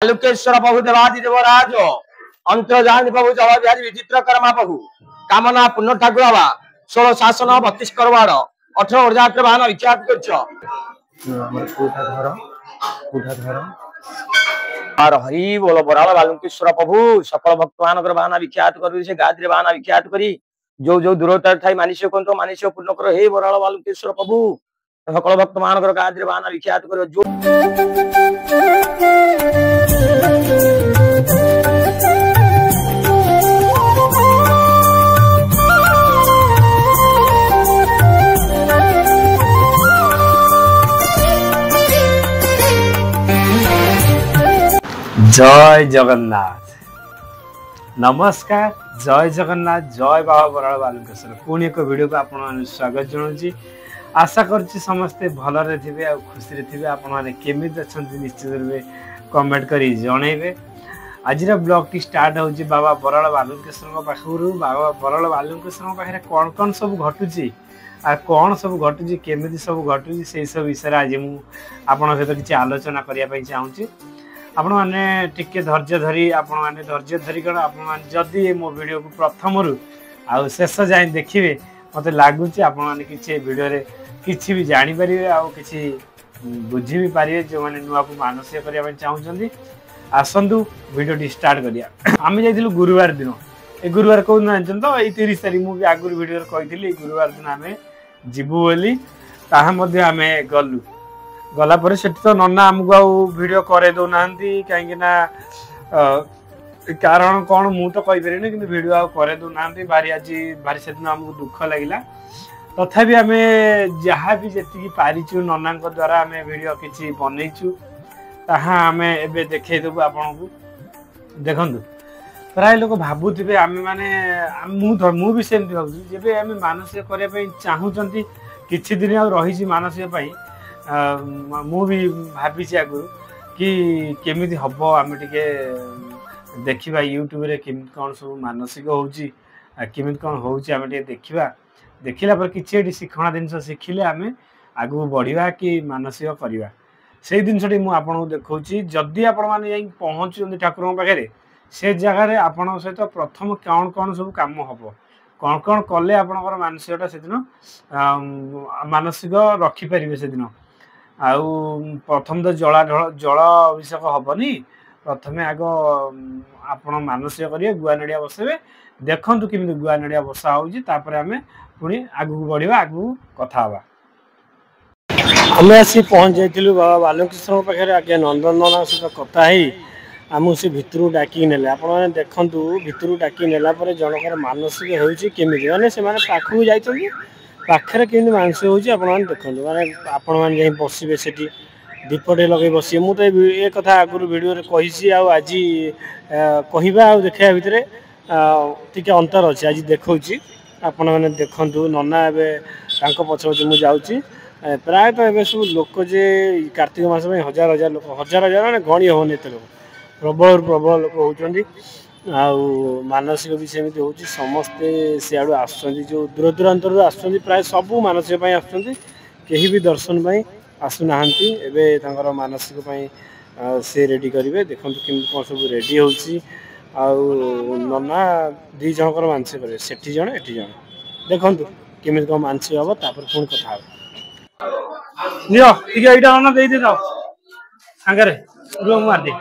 बालुकेश्वर प्रभु देवादि देवराज अंतर्जानी प्रभु जल बिहारी विचित्र कर्मा प्रभु कामना पुण्य ठाकुर बाबा 16 शासन 32 करवाड़ 18 urजात्र वाहन विख्यात कर हरि बोल बराल बालुकेश्वर प्रभु सकल भक्त मान बाहना विख्यात कर गादी बाहना विख्यात करी जो जो दूरता थाई मानिष्य कहते मानिष्य पूर्ण कर हे बराल बालुकेश्वर प्रभु सकल भक्त मान गादी बाहना विख्यात कर जो जय जगन्नाथ नमस्कार जय जगन्नाथ जय बाबा बराल बालुकेश्वर पुणी एक वीडियो को आप स्वागत जनाऊँगी आशा करछि समस्ते भलरे थे आ खुशी थे आपने केमिति अच्छे निश्चित रूपे कमेंट करी जनइबे आज ब्लॉग टी स्टार्ट होची बाबा बराल बालुकेश्वर पाखु बाबा बराल बालुकेश्वर पाखे कौन कौन सब घटुची आ कौन सब घटुची केमिति सब घटुची से सब विषय आज मुझे आपन सहित किसी आलोचना करने चाहूँगी आपण मैंने टिके धैर्य धरी आपण मैंने धैर्य धरी कौन आप जदि मो वीडियो को प्रथम रु आ शेष जाए देखिए मत लगुच आपने किसी वीडियो किसी भी जानीपर आसी बुझी भी पारे जो मैंने नुआ को मानसिक करने चाहूँगी आसतु वीडियो स्टार्ट करिया आम जाइलु गुरुवार दिन ए गुरुवार कौन जानते तो ये 30 तारीख मुझे आगुरी वीडियो कही गुरुवार दिन आम जीवु बोली ताहा आम गलु गला पर सेठी तो नन्ना आमको वीडियो करे दौना कहीं कारण कौन मु तो कही पारे कि वीडियो आ करे दौना भारी आज भारी से दिन आमको दुख लगे तथापि आम जहाँ भी जी पारिचु नन्ना द्वारा आम वीडियो किसी बनईचु ताहा आम एबे देखदेबू आपन को देखु प्राय लोक भावुवे आम मैंने मु भी सेमती भावुँ जब आम मानसिक करने चाहूँगी किछि दिन आ रही मानसिक मु भी भावी आगु कि केमिति हम आम टे देखा यूट्यूब रे केमिति कौन सब मानसिक होमिति कौन होम देखा देखला पर किसी शिक्षण जिन शिखिले आम आगू बढ़िया कि मानसिक करवा से जिनटी मुझे देखा जदि आपने पहुँचुं ठाकुर पाखे से जगार आपण सहित प्रथम कौन कौन सब कम हम कौन कौन कले आपंकर मानसिकटा से दिन मानसिक रखिपारे से दिन आउ प्रथम तो जल अभिषेक हेनी प्रथम आग आपण मानसिक करेंगे गुआ नड़िया बसबे देखु केमी गुआ नड़िया बसा होपर आम पुणी आगू बढ़िया आगू कथा आम आसी पहुँच जाइलु बाबा बालुकेश्वर पाखे आगे नंदनंदन सहित कथा आमको से भितर डाक ने आप देखु भितर डाक नेला जनकर मानसिक होमी मैंने से पाखक जाइए पाखे केमी मानसिक होने देखो मैंने आपण मैंने बसवे से दीपटे लगे बसवे मुझे ये कथा आगुरी वीडियो कही आज कहवा देखा भितर टी अंतर अच्छे आज देखा आपण मैंने देखु नन्ना एवं पछ पछ मुझे जाऊँगी प्रायतः एवं सब लोक जे कार्तिक मास में हजार हजार लोक हजार हजार मैंने गणी हेनी एत लोक प्रबल प्रबल लोक होती मानसिक भी सेमती हो समस्ते सियाड़ू आसुँच जो दूर दूरांतर आसुँच प्राय सब मानसिक कहीं भी दर्शन आसुना एवं मानसिक से रेडी करेंगे देखो केमी कौन सब रेडी हो नना दी जनकर मानसिक करेंगे सेठी जन एटी जन देखु केमी कौन मानसिक हम तापर पुणी कथा ना दे दे सांगे मारदे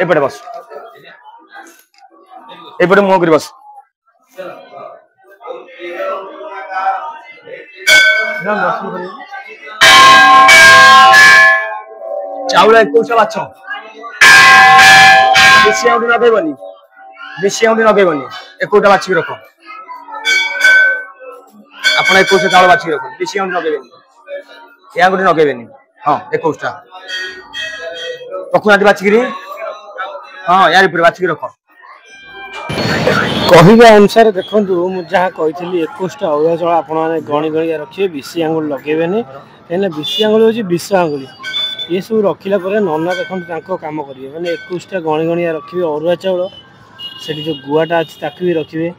एपटे बस एपटे मुह कर बस चाउल 21 बाछ बेसी आउंदी नगेबनी 21 बाछी रख आपण 21 चाउल बाछी रख बेसी आउंदी नगेबनी या गोटे नगेबनी हाँ 21 रखुना बाछिकी हाँ यार बाछिकी रख कहवा अनुसार देखु मुझे जहाँ कही 21टा अरुआ चाउल आपने गणी गणिया रखिए विशी आंगुल लगेबेनि कहीं विशी आंगुल हूँ विष आंगुल ये सब रखिला नना देखो कम करेंगे मैंने 21टा गणी गणिया रखिए अरुआ चाउल से जो गुआटा अच्छी ताकि भी रखिए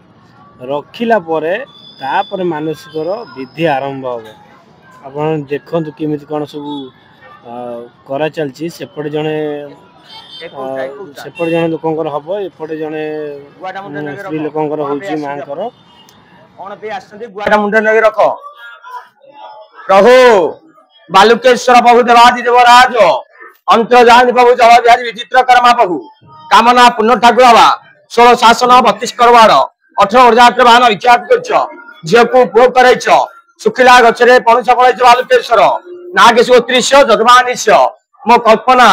रखिला तापर मानसिकर विधि आरंभ हम आपण देखु केमी कौन सब करा चलती सेपटे जड़े सेपटे जड़े लोक हम एपटे जड़े स्त्री लोक माँ कौन पे आसछन्ती गुआटा मुंडे नगे रख प्रभु बालुकेश्वर प्रभु देवादि देवराज अंतर्जान प्रभु जल बिहारी विचित्र कर्मा प्रभु कामना पुण्य ठाकुर बाबा 16 शासन 32 करवार 18 हजार बाहन विख्यात कर झील को पुओ कर सुखिला गचरे पणुष फल बालुकेश्वर नागेश 30 जगमानिश मो कल्पना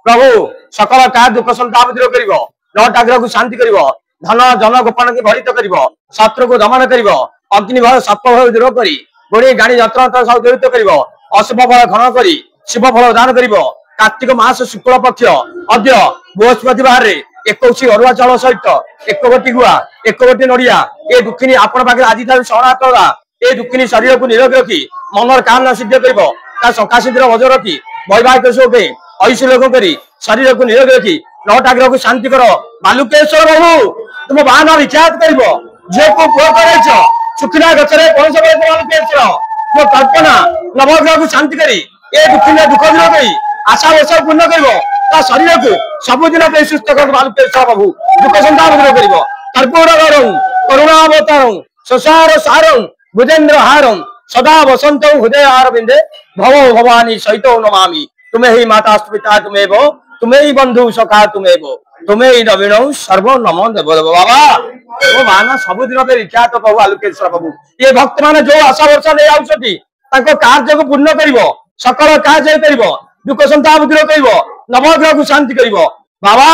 प्रभु सकल का दुख संताप दूर कर नटाग्रह को शांति कर धन जन गोपन की भरित कर शत्रु को दमन कर अग्नि भय सप भय दूर कर गोड़ी गाड़ी यंत्र सब दूरित कर अशुभ फल घन कर शिव फल दान कर कार्तिक मास शुक्ल पक्ष अद्य बृहस्पति बाहर 21 अरुआ चाउल सहित 1 गोटी गुआ 1 गोटी नड़िया ये दुखिनी आपण पाखे आज शरणार्थला ये दुखिनी शरीर को निरोग रखी मनर काम सिद्ध कर सखा सिद्ध भज रखी वैवाहिक सुखे ऐश्वर्य लोक कर शरीर को निरोग रखी नटाग्रह को शांति कर बालुकेश्वर बाबू तुम बाहन विख्यात कर झील को पुओ कर सुखिला गचरे पणुष बालुकेश्वर मो कल्पना नवग्रह को शांति करी ए दुखिनी दुख दूर कर आशा वर्ष पूर्ण कर शरीर को सबुदिन सुस्थ कर बालुकेश्वर प्रभु दुख संताप दूर कर कर्पूर गरं करुणावतारं संसार सारं भुजेन्द्र हारं सदा वसंत हृदय आरविंदे भव भवानी सहित नमामि तुम्हें ही माता पिता तुम्हें ही बंधु सखा तुम्हें ही नवीन सर्व नम देव देव बाबा वो मान सबुदिन विख्यात प्रभु बालुकेश्वर प्रभु ये भक्त मान जो आशा वर्षा नहीं आउछथि ताको कार्य को पूर्ण करिवो सकल कार्य करिवो दुख संताप दूर कर नवग्रह को शांति कर बाबा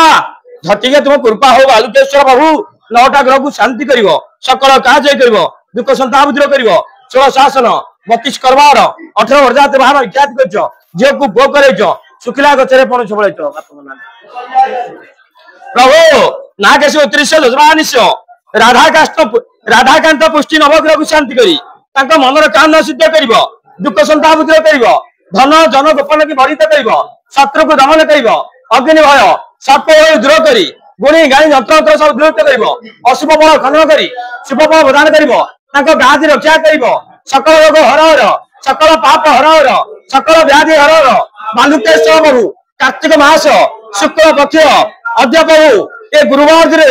झटिके तुम कृपा हो बालुकेश्वर प्रभु 9टा ग्रह को शांति कर सकल कार्य कर दुख संताप दूर कर 16 शासन 32 करवार 18 हजार बाहन विख्यात कर झील को भोग कर सुखिला गचरे पणुष फल प्रभु नागेश 30 जजमानिश राधाकांत पुष्टि नवग्रह को शांति कर मनर काम सिद्ध कर दुख संताप दूर कर धन जन गोपन की भरित कर शत्रु को दमन कर अग्नि भय सप भय दूर कर गुणी गाड़ी यंत्र सब दूरित कर अशुभ फल खनन कर शुभ फल प्रदान कर गादी रक्षा कर सकल रोग हर सकल पाप हर सकल व्याधि हर बालुकेश्वर प्रभु कार्तिक मास शुक्ल पक्ष अद्य प्रभु ये गुरुवार दिन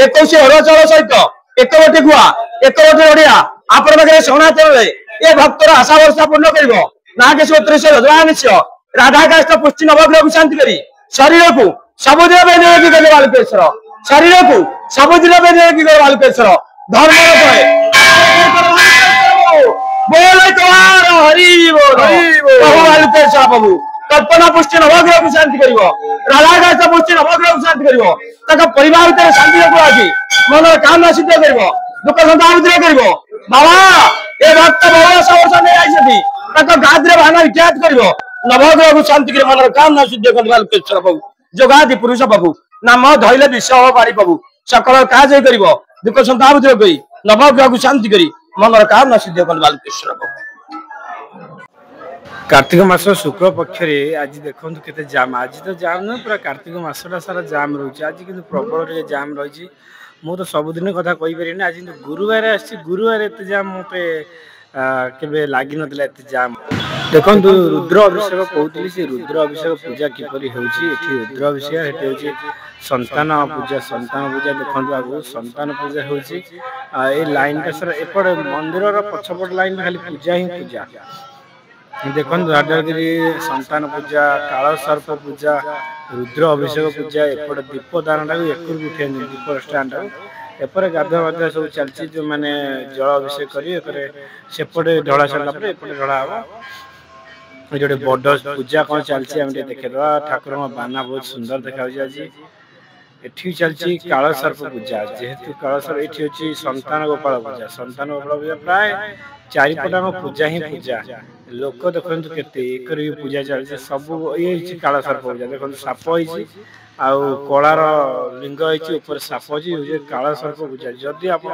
21 अरुआ चाउल सहित 1 गोटी गुआ 1 गोटी नड़िया आपण पाखे शरणार्थल ये भक्तर आशा वर्षा पूर्ण कर नागेश 30 जजमानिश राधाकाष्ठ पुष्टि नवग्रह को शांति करी शरीर को सबुदिन बेनियोगी कर बालुकेश्वर शरीर को सबुदिन बेनियोगी कर बालुकेश्वर धर्म प्रभु बालुकेश्वर प्रभु कल्पना पुष्टि नवग्रह को शांति कर राधाकाष्ठ पुष्टि नवग्रह को शांति कर परिवार भीतर शांति रखी मन कामना सिद्ध कर दुख संताप दूर कर बाबा ये भक्त बहुत वर्ष नहीं आई गाद्रे बाहन विख्यात कर नवग्रह को शांति कर मन कामना सिद्ध कर बालुकेश्वर प्रभु जो गादी पुरुष प्रभु नाम धैले विश्व पारी प्रभु सकल कार्य कर दुख संताप दूर कर नवग्रह को शांति कर मन कामना सिद्ध कर बालुकेश्वर प्रभु कार्तिक मास शुक्ल पक्ष आज देखो केते जाम आज तो जाम ना पूरा कार्तिक मासटा सारा जाम रोचे आज किंतु प्रबल जाम रही मु तो सबुदिन कथा कही पारि आज गुरुवार गुरुवार एत जाम मत के लगी ना जाम देखो रुद्र अभिषेक कहते से रुद्र अभिषेक पूजा किपरि होची रुद्र अभिषेक हेटे संतान पूजा देखो आगु संतान पूजा होची ए लाइन का सर एपट मंदिर पछपट लाइन खाली पूजा ही पूजा देखो राजगिरी संतान पूजा काल सर्प पूजा रुद्र अभिषेक पूजा एपट दीपदान टाक एक उठे दीप स्टाण्ड एपरे गाधुआ बाधुआ सब चलती जो मैंने जल अभिषेक कर सेपटे ढला सारा एपटे ढला हम जो बड़ पूजा कौन चलती आम देखा ठाकुर बाना बहुत सुंदर देखा आज एठी चलती काल सर्प पूजा जेहेतु काल सर्प ये हूँ संतान गोपाल पूजा प्राय चारिपटाक पूजा ही पूजा लोक देखो के पूजा चलती सब ये काल सर्प पूजा देखो साप होती आउ कलार लिंग होती साप अच्छी काल सर्प पूजा जदि आप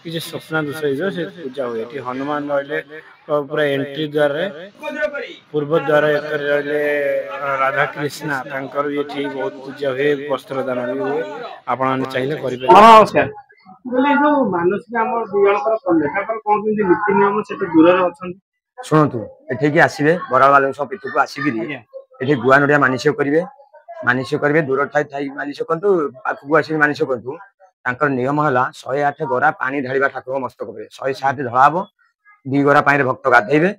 किसी स्वप्न दोष से पूजा हुए ये हनुमान रही पूरा एंट्री द्वार पूर्व द्वार रही राधा कृष्णा ये बहुत पूजा हुए वस्त्र दान भी हुए आप चाहिए नमस्कार बोले जो मानसिक आम दिजणकर कले कौन केमती नीति नियम से दूर अच्छा शुणु एठिकी आसवे बराल बालू पीठक आसिकी ये गुआ नड़िया मानसिक करेंगे दूर थाई मानसिक करूँ पाखक आसिक मानसिक करूँ तांकर नियम है 108 गरा पानी ढाड़ा ठाकुर मस्तक पे 107 धड़ा हम 2 गरा पानी भक्त गाधेबे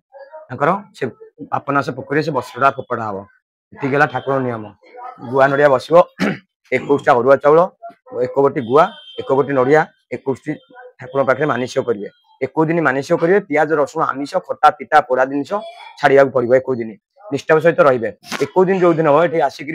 से पापनाश पोखरी से वस्त्रटा फोपड़ा हम ये ठाकुर नियम गुआ नड़िया बस 21टा अरुआ चाउल 1 गोटी गुआ 1 गोटी नड़िया 21 ठाकुर पाखे मानसिक करेंगे 21 दिन मानसिक करेंगे पियाज रसुण आमिष खटा पिता पोड़ा जिनस छाड़ा पड़ो 21 दिन निष्ठा सहित रे 21 दिन जो दिन हम ये आसिक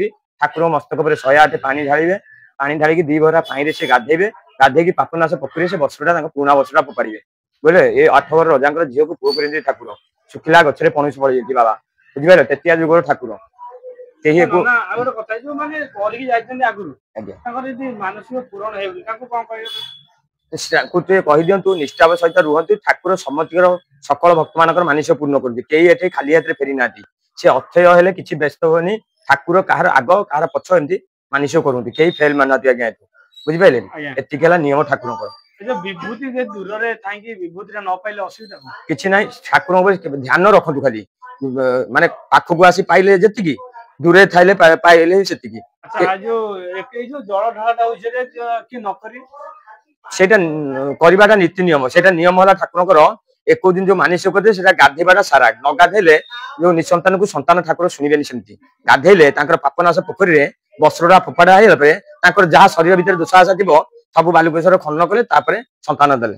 ठाकुर मस्तक पर 108 पानी ढाड़े पानी ढाड़ी 2 गरा पानी से गाधेबे गाधे पापनाश पोखरी से वस्त्रटा पुणा वस्त्रटा फोपाड़े बोले ये 8 वर रजा झील को पुओ कर ठाकुर शुखिला गचरे पणुष पड़ बाबा बुझे तेतिया जुगर ठाकुर कही दिंतु निष्ठा सहित रुहतु ठाकुर समस्त सकल भक्त मान मानसिक पूर्ण कर खाली हाथ फेरी ना सी अक्षय हेले कि व्यस्त हुए ठाकुर कहार आग कहार पछ एमती मानसिक करती कई फेल माना आज्ञा बुझिपारे एतिक नियम ठाकुर किसी ना ठाकुर ध्यान रखु खाली माने पाखक आसी पाइले जी दूरे थाइले पाइले से करवाटा नीति नियम से नियम है ठाकुर 21 दिन जो मानसिक करते गाधेवाटा सारा न गाधेले जो निसंतान को संतान ठाकुर शुणवे सेमती गाधेले पापनाश पोखरी में वस्त्रटा फोपाड़ा है जहाँ शरीर भितर दोष आशा थी सब बालुकेश्वर खनन कले संतान देले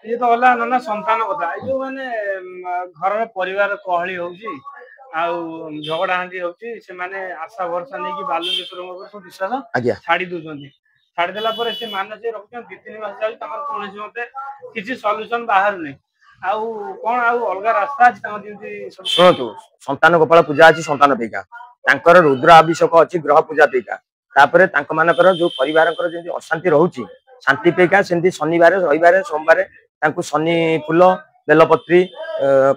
ये तो होला ना संतान कथा जो माने घर परिवार कहली होउची आ झगड़ा हांडी होउची से माने आशा भरसा नै कि बालुकेश्वर ऊपर विश्वास छाड़ी दोछंती छाड़ी देला पर से मानसिक रखछन 2-3 मास जाई तमर कोन मते किछि सॉल्यूशन बाहर नै आउ कोन आउ अलगा रास्ता अछि तम दिंती सुनतु संतान गोपाल पूजा अछि संतान पेका तांकर रुद्र अभिषेक अछि ग्रह पूजा पेका तापरे तांक मानकर जो परिवार जेंति अशांति रहउची शांति पेका सेंति शनिवार रविवार सोमवार तांकु शनि फूल बेलपत्री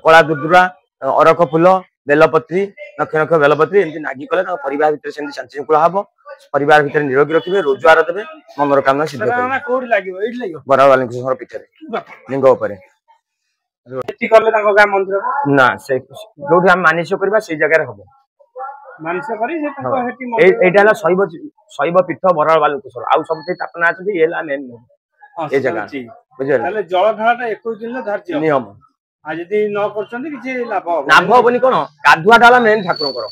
कला दुर्दुरा अरख फूल बेलपत्री नक्ष नक्ष बेलपत्री एमती नागी कले परिवार भितर सेंति शांति शृंखला हबो परिवार भितर निरोगी रखिबे रोजगार देबे मनर कामना सिद्ध करबे कोड लागिबो एठी लागिबो बराल बालुकेश्वर पीठरे लिंग ऊपर एठी करले तांको गाम मंदिर ना से जोठी हम मानसिक करबा से जगह रे हबो मानसिक करी से तांको हेटी मंदिर एटाला शैव पीठ बराल बालुकेश्वर आउ सब स्थापना अछि एला मेन ए जगह बुझले ताले जल ढाळाटा 21 दिन ले धार्य नियम आ जदी न करछन्ती किछि लाभ होबनी कोन गाधुआटा वाला मेन ठाकुरकर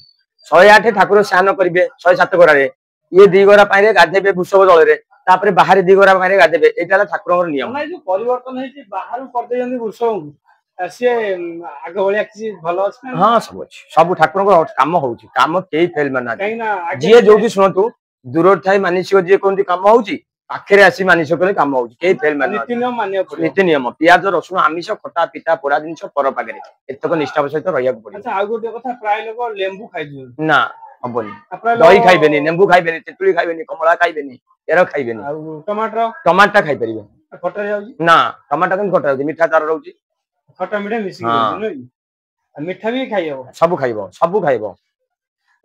108 ठाकुर स्नान करिवे 107 गरारे ये 2 गरा पाइरे गाधेबे भूषव जलरे तापरे बाहर 2 गरा पाइरे गाधेबे एटाला ठाकुरकर नियम नै जो परिवर्तन हेछि बाहर कर दे जंदी भूषव से आग भलिया किछि भलो अछि हां सब ठाकुरकर काम होउछि काम केई फेल माना जे जोगी सुनतु दूर थाई मानसिक जे कोनती काम होउछि पाखे आसी मानसिक कले काम होउछि केई फेल माना नीति नियम पियाज रसुण आमिष खटा पिता पोड़ा जिनस पर पागे एतक निष्ठा सहित रहिया पड़े अच्छा आ गोटे कथा प्राय लोग लेंबू खाइ दियो ना हबनी दही खाइबेनी लेंबू खाइबेनी तेतुली खाइबेनी कमला खाइबेनी एरा खाइबेनी आ टमाटर टमाटर खाइ परिबे खटा जाउछि ना टमाटर कन खटा जाउछि मीठा तार रहउछि खटा मीठा मिसी नै आ मीठा भी खाइबो सब खाइबो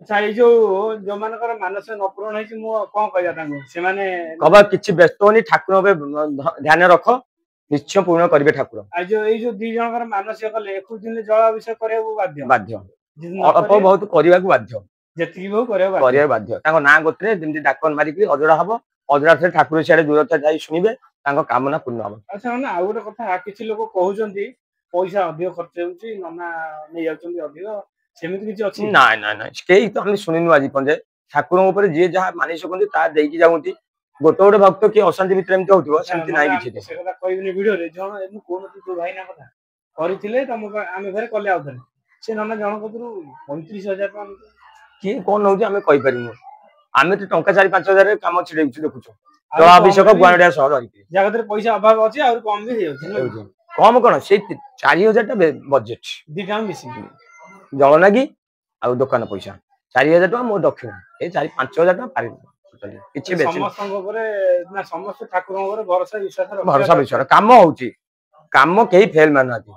अच्छा ये जो मानकर मानस न पूर्ण है मु कोन कहया तांगो से माने कबा किछि व्यस्त होनी ठाकुर पे ध्यान रख निश्चय पूर्ण करिवे ठाकुर आ जो ए जो 2 जनकर मानसिक कले 21 दिन जल अभिषेक करे बाध्य अल्प बहुत करिवा को बाध्य जेति बहु करे बाध्य तांको ना गोत्रे जेमति डाकन मारी कि अजड़ा हबो अजड़ा से ठाकुर सियाडे दूरता जाई सुनिबे तांको कामना पूर्ण हबो अच्छा ना आ गोटे कथा किछि लोक कहउचंती पैसा अधिक खर्च होउची नना नै जाउचंती अधिक सेमिति किछि अछि ना ना ना केई तो हम सुनिनु आज पंजे ठाकुर ऊपर जे जहा मानिस कोंती ता देकी जाउंती गोटे गोटे भक्त के अशांति भितर एमति होउथिबो सेमति नाही किछि से कथा कहबिनी वीडियो रे जण एमु कोन तू भाई ना कथा करिथिले तम आमे फेर कले आउथले से नना जण कतरु 25000 टका की कोन होउची आमे कहि परिनु आमे तो टंका 4-5 रे काम छिडेउछु देखुछु तो अभिषेक गुआडा सहर हरिके जगत रे पैसा अभाव अछि और कम भी हेउछि कम कोन से 4000 टा बजेट दिटा मिसी जल नागी आ दुकान पैसा 4000 टका मो दक्षिण ए 4-5000 टका पारि किछि बेसी समस्त ऊपर ना समस्त ठाकुर ऊपर भरोसा विश्वास काम होउची काम केही फेल मानाती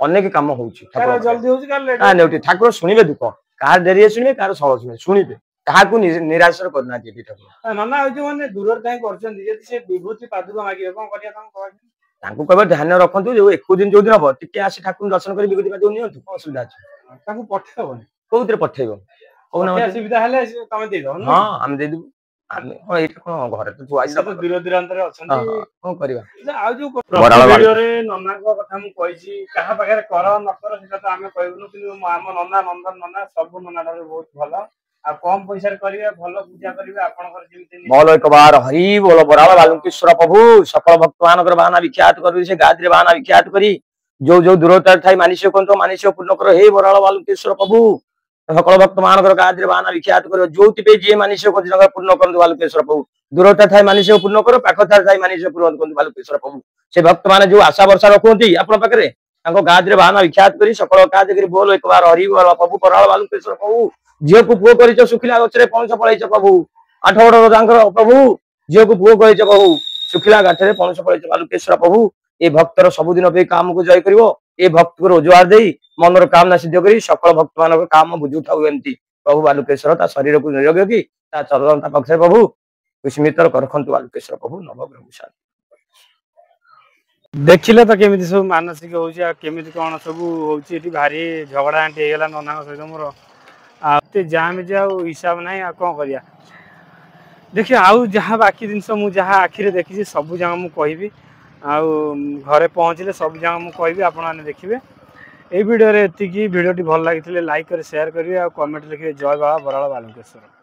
अनेक काम होउची ठाकुर जल्दी होउची का लेट आ नेउटी ठाकुर सुनिबे दुख कार देरी सुनिबे कार सळ सुनिबे କାହାକୁ ନିରାଶ କରୁନା ଏଠି ଠାକୁର। ନନା ଆଉ ଯୋଉ ମାନେ ଦୂରରେ ଯାଇ କରୁଛନ୍ତି ଯଦି ସେ ବିଭୂତି ପାଦୁକ ମାଗିବେ କଣ କରିବା ତାଙ୍କୁ କହିବେ? ତାଙ୍କୁ କହିବ ଧ୍ୟାନ ରଖନ୍ତୁ ଯୋଉ 21 ଦିନ ଯୋଉ ଦିନ ହବ ଟିକେ ଆସି ଠାକୁରଙ୍କୁ ଦର୍ଶନ କରି ବିଭୂତି ପାଦୁକ ନିଅନ୍ତୁ, କଣ ଅସୁବିଧା ଅଛି? ତାଙ୍କୁ ପଠେଇବନି? କୋଉଥିରେ ପଠେଇବ? ପଠେଇବା ସୁବିଧା ହେଲେ ତମେ ଦେଇଦବ? ହଁ ଆମେ ଦେଇଦେବୁ। ଆମେ କଣ ଏଇଠି କଣ ଘରେ ତ ଥୁଆ ହେଇଛି ଦୂର ଦୂରାନ୍ତରେ ଅଛନ୍ତି, କଣ କରିବା? ଆଉ ଯୋଉ ଭିଡିଓରେ ନନାଙ୍କ କଥା ମୁଁ କହିଛି, କାହା ପାଖରେ କର ନ କର ସେଟା ତ ଆମେ କହିବୁନୁ, କିନ୍ତୁ ଆମ ନନା ନନ୍ଦନ ନନା ସବୁ ନନା ଠାରୁ ବହୁତ ଭଲ, ଆଉ କମ ପଇସାରେ କରିବେ, ଭଲ ପୂଜା କରିବେ, ଆପଣଙ୍କର ଯେମିତି बोलो एक बार हरि बोलो बराल बालुकेश्वर प्रभु सकल भक्त मानकर बाना विख्यात कर से गायत्री बाना विख्यात करी जो दूरता थाई मानिस को मानिस पूर्ण कर हे बराल बालुकेश्वर प्रभु सकल भक्त मानकर गायत्री बाना विख्यात कर जो जी मानिस को पूर्ण कर बालुकेश्वर प्रभु दूरता थाई मानिस पूर्ण कर पाखता थाई मानिस पूर्ण कर बालुकेश्वर प्रभु से भक्त मैंने जो आशा वर्षा रखुंती आपण पाखे गायत्री बाना विख्यात करी सकल गायत्री बोलो एक बार हरि बोल प्रभु बराल बालुकेश्वर प्रभु झील को पुओ कर सुखिला गचरे पणस पड़े प्रभु 8 वर्ष प्रभु झील को पुओ कर प्रभु सुखिला गाठे पणस पड़े बालुकेश्वर प्रभु ये भक्तर सबुदिन पे काम को जय कर भक्त को रोजगार दे मनर कामना सिद्ध कर सकल भक्त मान काम बुझु एमती प्रभु बालुकेश्वर शरीर को निरोग की चरण पक्षे प्रभु स्मृत रखु बालुकेश्वर प्रभु नवग्रह देखिले तो केमिति सब मानसिक होउची आ केमिति कोन सब होउची एठी भारी झगड़ा आंटी हेगला नना सहित मोर आते जाम जाऊ हिसाब नाही आ कोन करिया देखिए आउ जहाँ बाकी जिनस मु जहाँ आखिरे देखी सब जगह मु कहबी आउ घरे पहुँचले सब जगह मु कहबी आपण माने देखिबे ए वीडियो रे एतिकी वीडियोटी भल लागिथिले लाइक कर शेयर करिवे आ कमेंट लिखिवे जय बाबा बराल बालुकेश्वर।